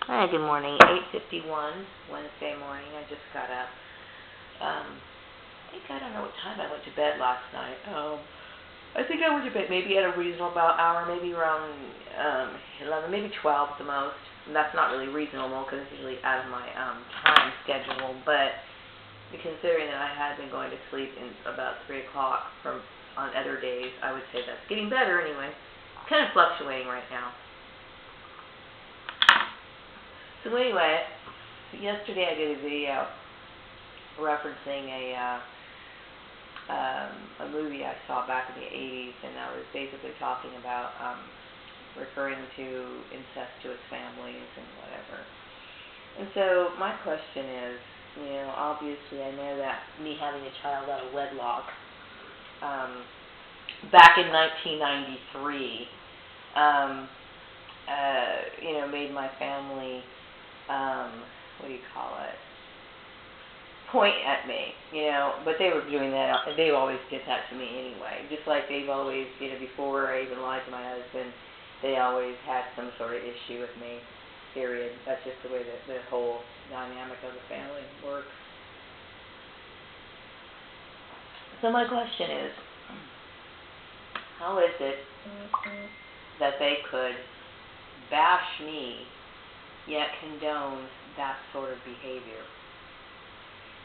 Hi, good morning. 8:51, Wednesday morning. I just got up. I don't know what time I went to bed last night. I think I went to bed maybe at a reasonable hour, maybe around 11, maybe 12 at the most. And that's not really reasonable because it's usually out of my time schedule. But considering that I had been going to sleep in about 3 o'clock on other days, I would say that's getting better anyway. Kind of fluctuating right now. So anyway, yesterday I did a video referencing a movie I saw back in the 80s, and I was basically talking about referring to incestuous families and whatever. And so my question is, obviously I know that me having a child out of wedlock back in 1993, made my family, point at me, but they were doing that, they always did that to me anyway, just like they've always, before I even lied to my husband, they always had some sort of issue with me, period. That's just the way that the whole dynamic of the family works. So my question is, how is it that they could bash me, yet condone that sort of behavior?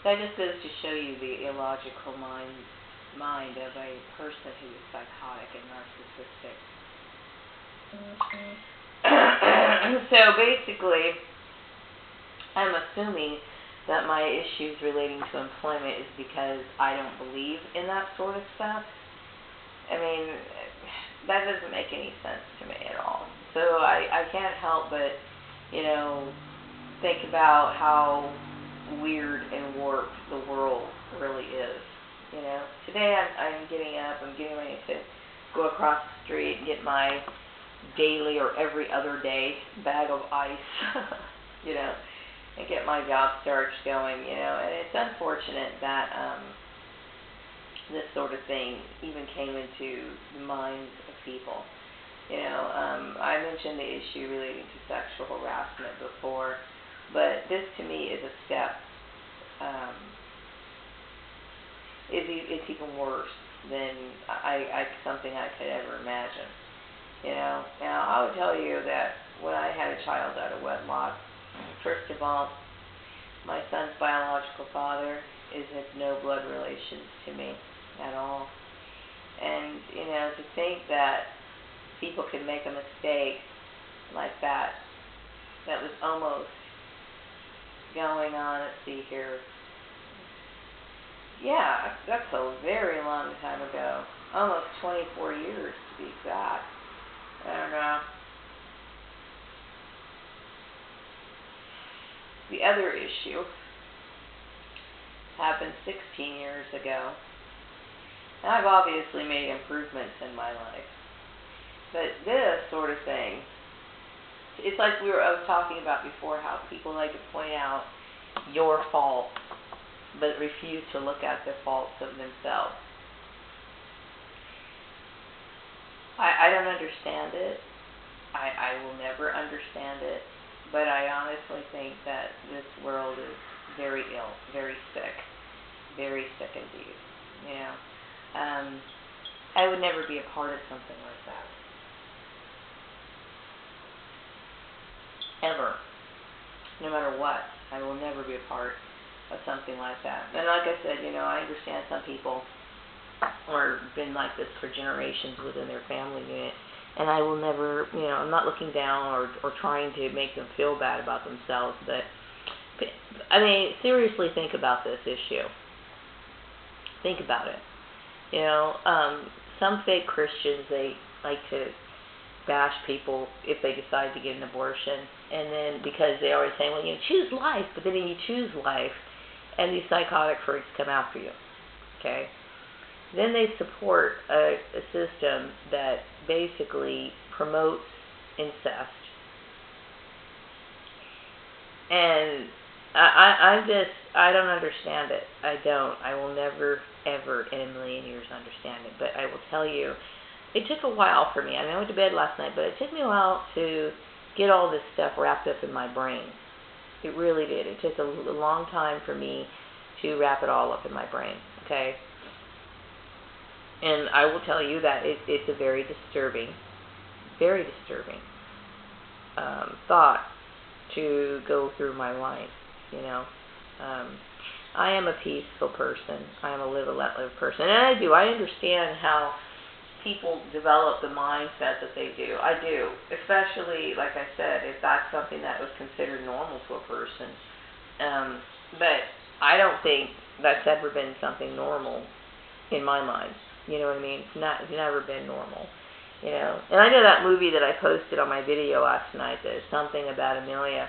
That just goes to show you the illogical mind of a person who is psychotic and narcissistic. So basically, I'm assuming that my issues relating to employment is because I don't believe in that sort of stuff. I mean, that doesn't make any sense to me at all. So I can't help but, think about how weird and warped the world really is. Today I'm getting up, I'm getting ready to go across the street and get my daily or every other day bag of ice, and get my job search going, and it's unfortunate that this sort of thing even came into the minds of people. I mentioned the issue relating to sexual harassment before, but this to me is a step, it's even worse than something I could ever imagine. Now I would tell you that when I had a child out of wedlock, first of all, my son's biological father is of no blood relations to me at all. And, to think that people can make a mistake like that was almost going on, let's see here. Yeah, that's a very long time ago. Almost 24 years to be exact. I don't know. The other issue happened 16 years ago. And I've obviously made improvements in my life. But this sort of thing, it's like I was talking about before, how people like to point out your faults, but refuse to look at the faults of themselves. I don't understand it. I will never understand it. But I honestly think that this world is very ill, very sick indeed. I would never be a part of something like that. Ever. No matter what. I will never be a part of something like that. And like I said, I understand some people are been like this for generations within their family unit. And I will never, I'm not looking down or trying to make them feel bad about themselves. But, seriously think about this issue. Think about it. Some fake Christians, they like to bash people if they decide to get an abortion. And then because they always say, well, choose life. But then you choose life, and these psychotic freaks come after you. Okay? Then they support a system that basically promotes incest. And I don't understand it. I don't. I will never, ever in a million years understand it. But I will tell you, it took a while for me. I went to bed last night, but it took me a while to get all this stuff wrapped up in my brain. It really did. It took a long time for me to wrap it all up in my brain, okay? And I will tell you that it's a very disturbing thought to go through my life, you know. I am a peaceful person. I am a live and let live person. And I understand how people develop the mindset that they do. I do. Especially, like I said, if that's something that was considered normal to a person. But I don't think that's ever been something normal in my mind. You know what I mean? It's never been normal. You know, and I know that movie that I posted on my video last night, that is Something About Amelia.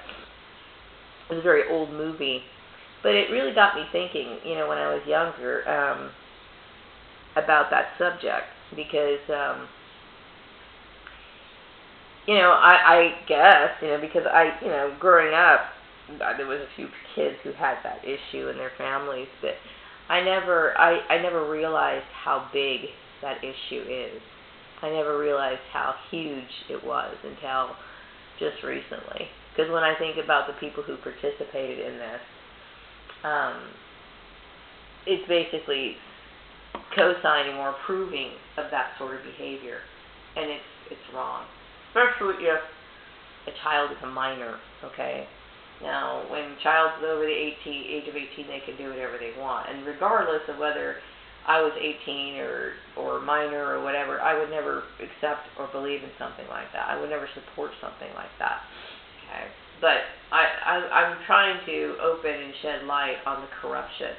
It was a very old movie, but it really got me thinking, you know, when I was younger, about that subject, because, you know, I guess, you know, because growing up, there was a few kids who had that issue in their families, but I never realized how big that issue is. I never realized how huge it was until just recently. Because when I think about the people who participated in this, it's basically co-signing or approving of that sort of behavior, and it's wrong. Especially if a child is a minor. Okay. Now, when a child's over the age of 18, they can do whatever they want, and regardless of whether I was 18 or minor or whatever, I would never accept or believe in something like that. I would never support something like that. Okay, but I'm trying to open and shed light on the corruption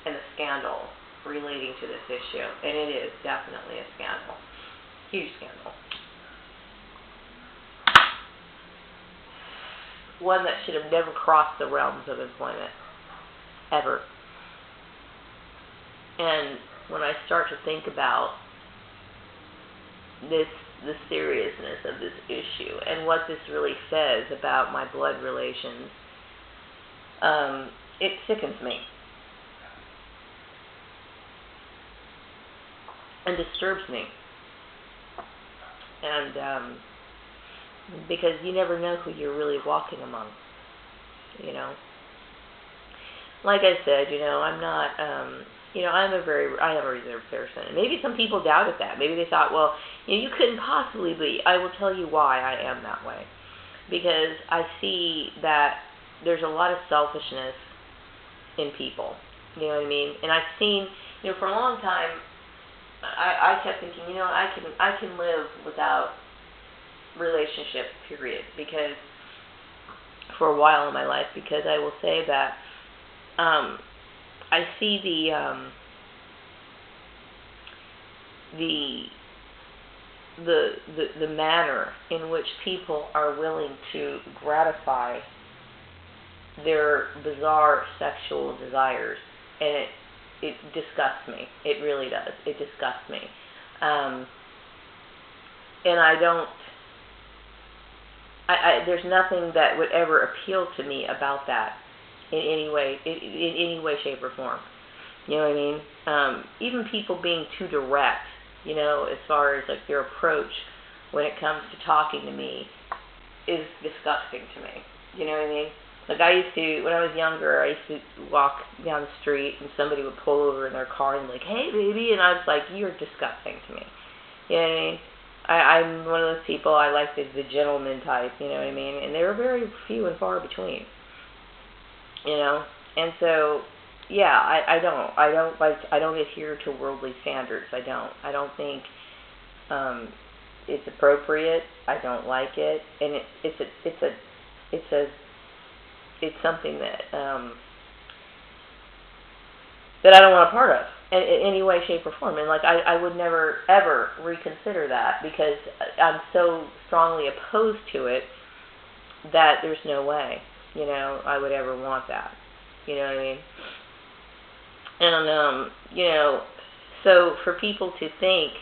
and the scandal relating to this issue, and it is definitely a scandal, huge scandal, one that should have never crossed the realms of employment, ever. And when I start to think about the seriousness of this issue and what this really says about my blood relations, it sickens me and disturbs me. And because you never know who you're really walking among, you know. Like I said, you know, I'm not, you know, I am a reserved person. And maybe some people doubted that. Maybe they thought, well, you know, you couldn't possibly be. I will tell you why I am that way. Because I see that there's a lot of selfishness in people. You know what I mean? And I've seen, you know, for a long time, I kept thinking, you know, I can live without relationship, period. Because for a while in my life, because I will say that I see the manner in which people are willing to gratify their bizarre sexual desires, and it disgusts me. It really does. It disgusts me. And there's nothing that would ever appeal to me about that in any way, shape, or form. You know what I mean? Even people being too direct, you know, as far as like their approach when it comes to talking to me is disgusting to me. You know what I mean? Like I used to, when I was younger, I used to walk down the street and somebody would pull over in their car and be like, "Hey, baby," and I was like, "You're disgusting to me." You know what I mean? I'm one of those people, I like the gentleman type, you know what I mean? And they're very few and far between. You know? And so, yeah, I don't adhere to worldly standards. I don't think it's appropriate. I don't like it, and it's something that that I don't want a part of in any way, shape, or form. And like I would never ever reconsider that, because I'm so strongly opposed to it that there's no way, you know, I would ever want that. You know what I mean? And you know, so for people to think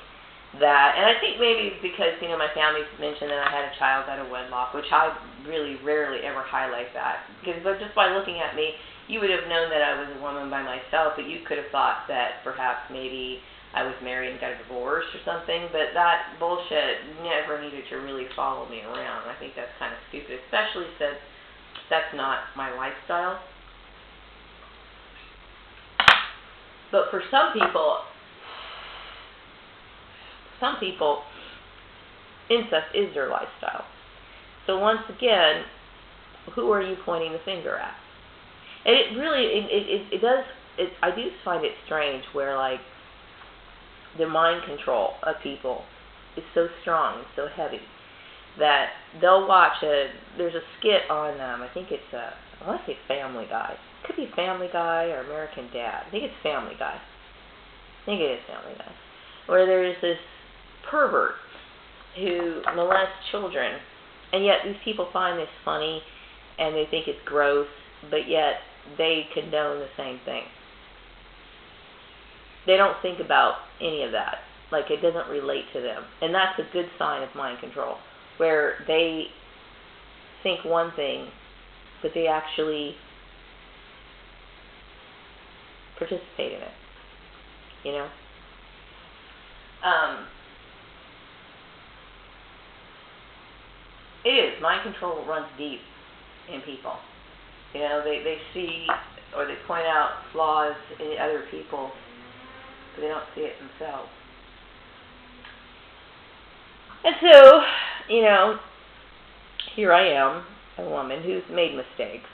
that, and I think maybe it's because, you know, my family mentioned that I had a child out of wedlock, which I really rarely ever highlight that, because just by looking at me, you would have known that I was a woman by myself, but you could have thought that perhaps maybe I was married and got a divorce or something, but that bullshit never needed to really follow me around. I think that's kind of stupid, especially since that's not my lifestyle. But for some people, incest is their lifestyle. So once again, who are you pointing the finger at? And it really, it does, I do find it strange where, like, the mind control of people is so strong and so heavy that they'll watch there's a skit on, I think it's, I want to say Family Guy. It could be Family Guy or American Dad. I think it's Family Guy. I think it is Family Guy. Where there's this pervert who molests children, and yet these people find this funny and they think it's gross, but yet they condone the same thing. They don't think about any of that. Like, it doesn't relate to them. And that's a good sign of mind control, where they think one thing, but they actually participate in it. You know? It is. Mind control runs deep in people. You know, they see or they point out flaws in other people, but they don't see it themselves. And so, you know, here I am, a woman who's made mistakes.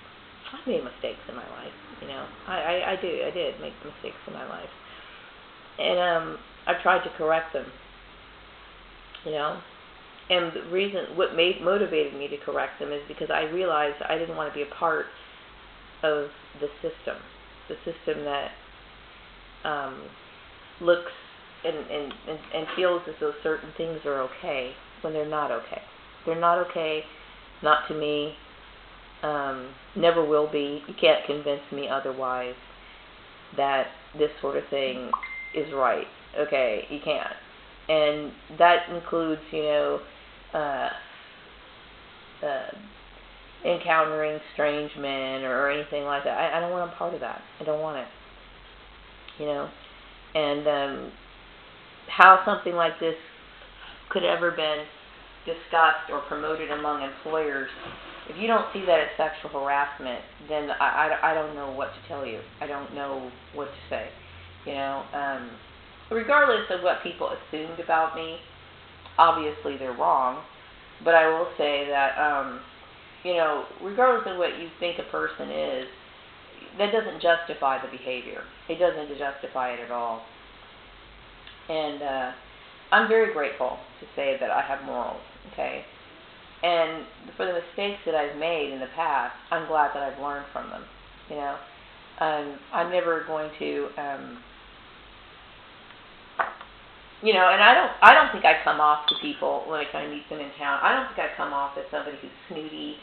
I've made mistakes in my life, you know. I did make mistakes in my life. And I've tried to correct them, you know. And the reason, what motivated me to correct them is because I realized I didn't want to be a part of the system that looks and feels as though certain things are okay when they're not okay. They're not okay, not to me, never will be. You can't convince me otherwise that this sort of thing is right. Okay, you can't. And that includes, you know, encountering strange men or anything like that. I don't want a part of that. I don't want it. You know? And how something like this could ever been discussed or promoted among employers, if you don't see that as sexual harassment, then I don't know what to tell you. I don't know what to say. You know? Regardless of what people assumed about me, obviously they're wrong, but I will say that, you know, regardless of what you think a person is, that doesn't justify the behavior. It doesn't justify it at all. And I'm very grateful to say that I have morals, okay? And for the mistakes that I've made in the past, I'm glad that I've learned from them, you know? I'm never going to... you know, and I don't think I come off to people when I meet them in town. I don't think I come off as somebody who's snooty,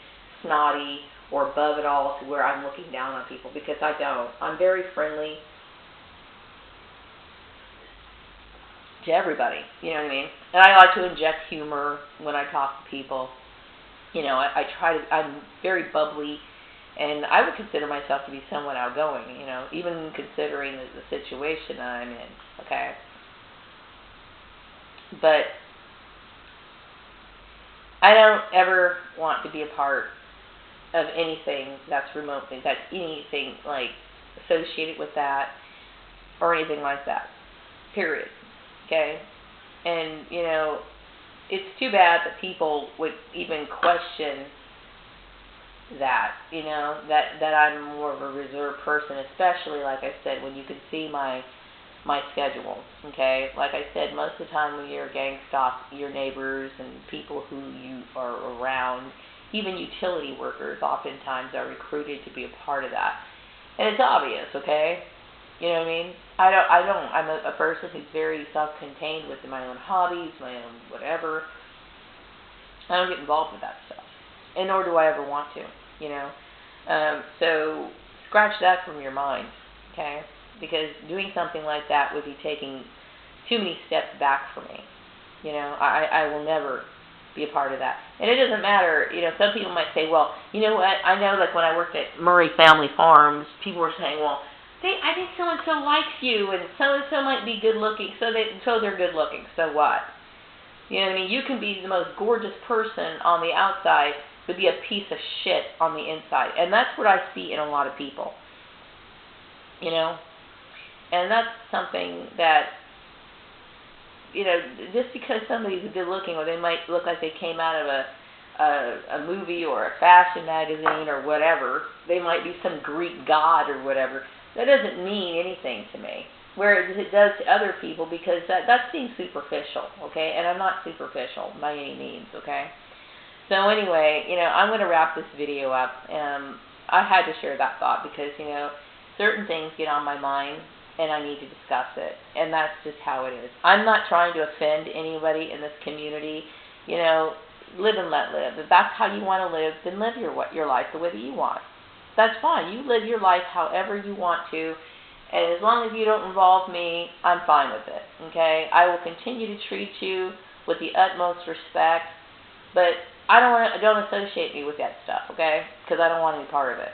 snotty, or above it all to where I'm looking down on people, because I don't. I'm very friendly to everybody, you know what I mean? And I like to inject humor when I talk to people. You know, I'm very bubbly, and I would consider myself to be somewhat outgoing, you know, even considering the situation that I'm in, okay? But I don't ever want to be a part of anything that's remotely, that's anything like associated with that or anything like that, period, okay? And, you know, it's too bad that people would even question that, you know, that I'm more of a reserved person, especially, like I said, when you can see my schedule, okay? Like I said, most of the time when you're a gang stalk, your neighbors and people who you are around, even utility workers, oftentimes are recruited to be a part of that. And it's obvious, okay? You know what I mean? I'm a person who's very self-contained with my own hobbies, my own whatever. I don't get involved with that stuff. And nor do I ever want to, you know? So scratch that from your mind, okay? Because doing something like that would be taking too many steps back for me. You know, I will never be a part of that. And it doesn't matter, you know, some people might say, well, you know what, I know, like when I worked at Murray Family Farms, people were saying, well, I think so-and-so likes you, and so-and-so might be good-looking, so they're good-looking. So what? You know what I mean? You can be the most gorgeous person on the outside, but be a piece of shit on the inside. And that's what I see in a lot of people. You know? And that's something that, you know, just because somebody's good-looking, or they might look like they came out of a movie or a fashion magazine or whatever, they might be some Greek god or whatever, that doesn't mean anything to me. Whereas it does to other people, because that's being superficial, okay? And I'm not superficial by any means, okay? So anyway, you know, I'm going to wrap this video up. I had to share that thought because, you know, certain things get on my mind and I need to discuss it. And that's just how it is. I'm not trying to offend anybody in this community. You know, live and let live. If that's how you want to live, then live your life the way that you want. That's fine. You live your life however you want to. And as long as you don't involve me, I'm fine with it, okay? I will continue to treat you with the utmost respect, but don't associate me with that stuff, okay? Because I don't want any part of it.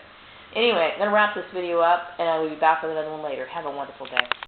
Anyway, I'm going to wrap this video up, and I will be back with another one later. Have a wonderful day.